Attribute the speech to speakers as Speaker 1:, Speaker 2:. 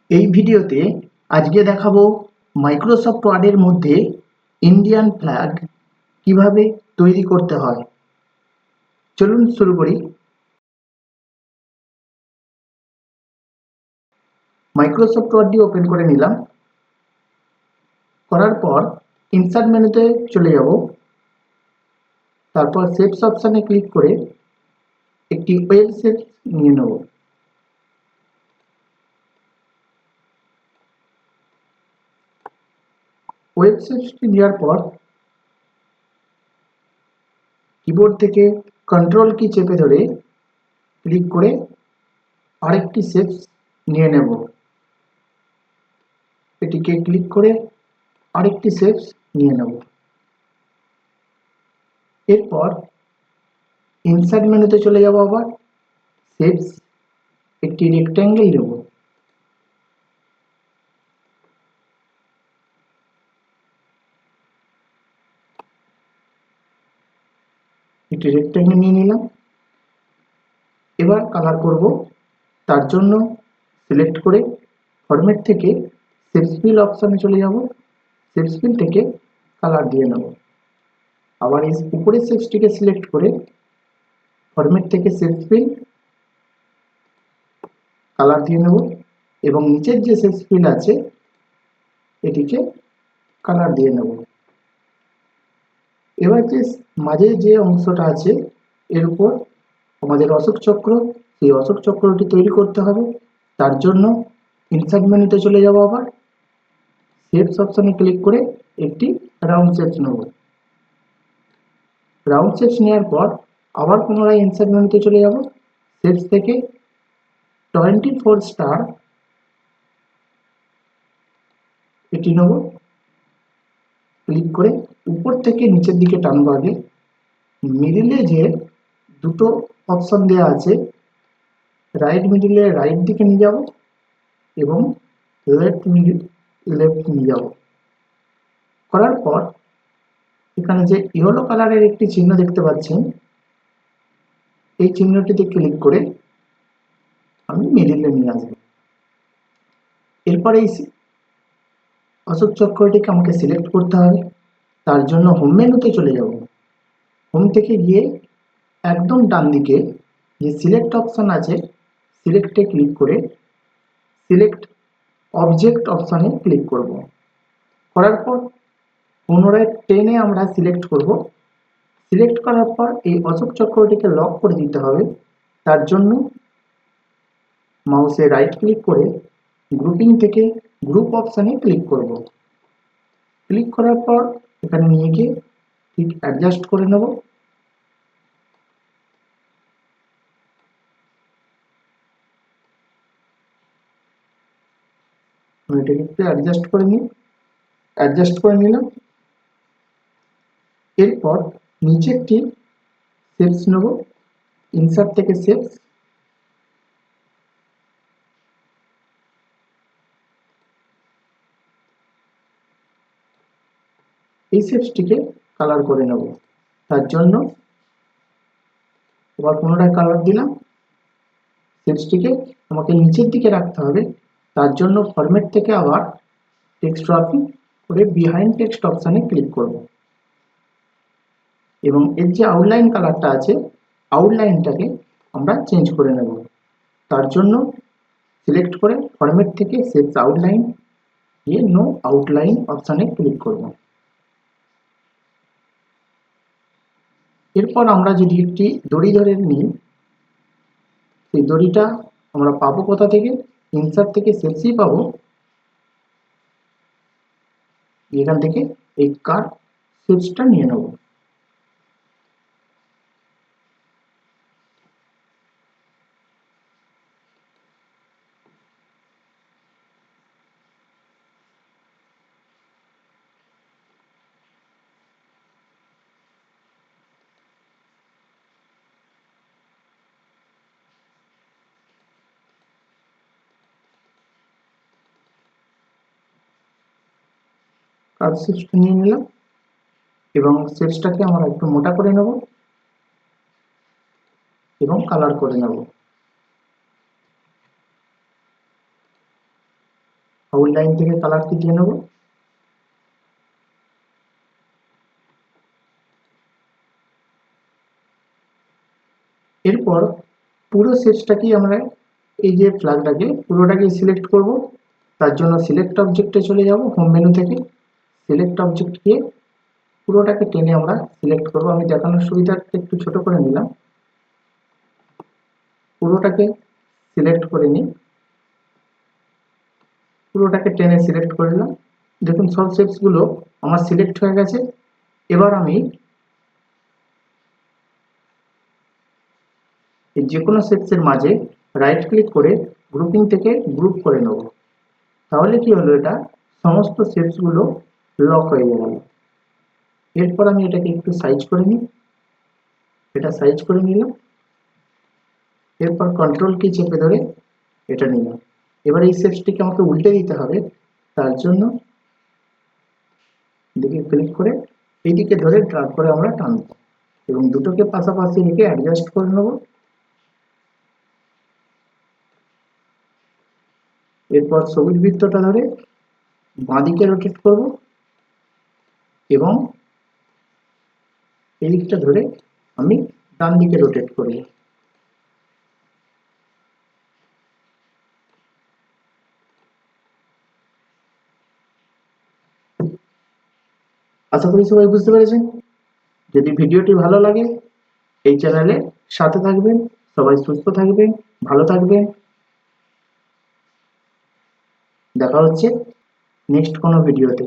Speaker 1: এই ভিডিওতে আজকে দেখাবো মাইক্রোসফট ওয়ার্ডের মধ্যে ইন্ডিয়ান ফ্ল্যাগ কিভাবে তৈরি করতে হয়। চলুন শুরু করি। মাইক্রোসফট ওয়ার্ডটি ওপেন করে নিলাম। করার পর ইনসার্ট মেনুতে চলে যাব। তারপর শেপস অপশানে ক্লিক করে একটি ওয়েব শেপ নিয়ে নেব। ওয়েব শেপসটি নেওয়ার পর কিবোর্ড থেকে কন্ট্রোল কি চেপে ধরে ক্লিক করে আরেকটি শেপস নিয়ে নেব। এটিকে ক্লিক করে আরেকটি শেপস নিয়ে নেব। এরপর ইনসার্ট মেনুতে চলে যাব। আবার শেপস একটি রেক্ট্যাঙ্গেল নেব। একটি রেক্ট্যাঙ্গেল নিয়ে নিলাম। এবার কালার করব। তার জন্য সিলেক্ট করে ফরম্যাট থেকে শেপস ফিল অপশানে চলে যাব। শেপস ফিল থেকে কালার দিয়ে নেব। আবার এই উপরের শেপসটিকে সিলেক্ট করে ফরম্যাট থেকে শেপস ফিল কালার দিয়ে নেব এবং নিচের যে শেপস ফিল আছে এটিকে কালার দিয়ে নেব। এবার যে মাঝে যে অংশটা আছে এর উপর আমাদের অশোক চক্র, সেই অশোক চক্রটি তৈরি করতে হবে। তার জন্য ইনসার্ট মেনুতে চলে যাব। আবার শেপস অপশানে ক্লিক করে একটি রাউন্ড শেপস নেব। রাউন্ড শেপস নেওয়ার পর আবার পুনরায় ইনসার্ট মেনুতে চলে যাব। শেপস থেকে 24 স্টার এটি নেব। ক্লিক করে উপর থেকে নিচের দিকে টানবো। আগে মিডিলে যে দুটো অপশন দেওয়া আছে, রাইট মিডিলে রাইট দিকে নিয়ে যাব এবং লেফট লেফট নিয়ে যাব। করার পর এখানে যে ইয়েলো কালারের একটি চিহ্ন দেখতে পাচ্ছেন, এই চিহ্নটিতে ক্লিক করে আমি মিডিলে নিয়ে আসবো। এরপরে এই অশোক চক্রটিকে আমাকে সিলেক্ট করতে হবে। তার জন্য হোম মেনুতে চলে যাব। হোম থেকে গিয়ে একদম ডান দিকে যে সিলেক্ট অপশন আছে, সিলেক্টে ক্লিক করে সিলেক্ট অবজেক্ট অপশনে ক্লিক করব। করার পর পুনরায় টেনে আমরা সিলেক্ট করব। সিলেক্ট করার পর এই অশোক চক্রটিকে লক করে দিতে হবে। তার জন্য মাউসে রাইট ক্লিক করে গ্রুপিং থেকে গ্রুপ অপশনে ক্লিক করব। ক্লিক করার পর এখানে নিয়ে গিয়ে ঠিক অ্যাডজাস্ট করে নেব। এটাকে একটু অ্যাডজাস্ট করে নিই। অ্যাডজাস্ট করে নিলাম। এরপর নিচে একটি শেপস নেব। ইনসার্ট থেকে শেপস, এই শেপসটিকে কালার করে নেব। তার জন্য এবার পুনরায় কালার দিলাম। শেপসটিকে আমাকে নিচের দিকে রাখতে হবে। তার জন্য ফরম্যাট থেকে আবার টেক্সট ড্রপিং করে বিহাইন্ড টেক্সট অপশানে ক্লিক করব এবং এর যে আউটলাইন কালারটা আছে, আউটলাইনটাকে আমরা চেঞ্জ করে নেব। তার জন্য সিলেক্ট করে ফরম্যাট থেকে শেপস আউটলাইন দিয়ে নো আউটলাইন অপশানে ক্লিক করব। এরপর আমরা যদি একটি দড়ি ধরে নিই, সেই দড়িটা আমরা পাবো কোথা থেকে? ইনসার্ট থেকে শেপসই পাবো। এখান থেকে এই কাট শেপসটা নিয়ে নেব। কাট শেপসটা নিয়ে নিলাম এবং শেপসটাকে আমরা একটু মোটা করে নেব এবং কালার করে নেব। আউটলাইন থেকে কালার দিয়ে নেব। এরপর পুরো শেপসটাকেই আমরা এই যে ফ্ল্যাগটাকে পুরোটাকে সিলেক্ট করব। তার জন্য সিলেক্ট অবজেক্টে চলে যাব, হোম মেনু থেকে সিলেক্ট অবজেক্ট গিয়ে পুরোটাকে টেনে আমরা সিলেক্ট করব। আমি দেখানোর সুবিধার্থে একটু ছোট করে নিলাম, পুরোটাকে সিলেক্ট করে নিই, পুরোটাকে টেনে সিলেক্ট করে নিলাম। দেখুন সব শেপসগুলো আমার সিলেক্ট হয়ে গেছে। এবার আমি যে কোনো শেপসের মাঝে রাইট ক্লিক করে গ্রুপিং থেকে গ্রুপ করে নেব। তাহলে কি হলো, এটা সমস্ত শেপসগুলো লক হয়ে গেল। এরপর আমি এটাকে একটু সাইজ করে নিই, এটা সাইজ করে নিলাম। এরপর কন্ট্রোল কি চেপে ধরে এটা নিলাম। এবার এই শেপসটিকে আমাকে উল্টে দিতে হবে, তার জন্য দিকে ক্লিক করে এইদিকে ধরে ড্রাগ করে আমরা টানব এবং দুটোকে পাশাপাশি রেখে অ্যাডজাস্ট করে নেব। এরপর সবুজ বৃত্তটা ধরে বাঁদিকে রোটেট করব এবং এই দিকটা ধরে আমি ডান দিকে রোটেট করব। আশা করি সবাই বুঝতে পেরেছেন। যদি ভিডিওটি ভালো লাগে এই চ্যানেলে সাথে থাকবেন। সবাই সুস্থ থাকবেন, ভালো থাকবেন। দেখা হচ্ছে নেক্সট কোনো ভিডিওতে।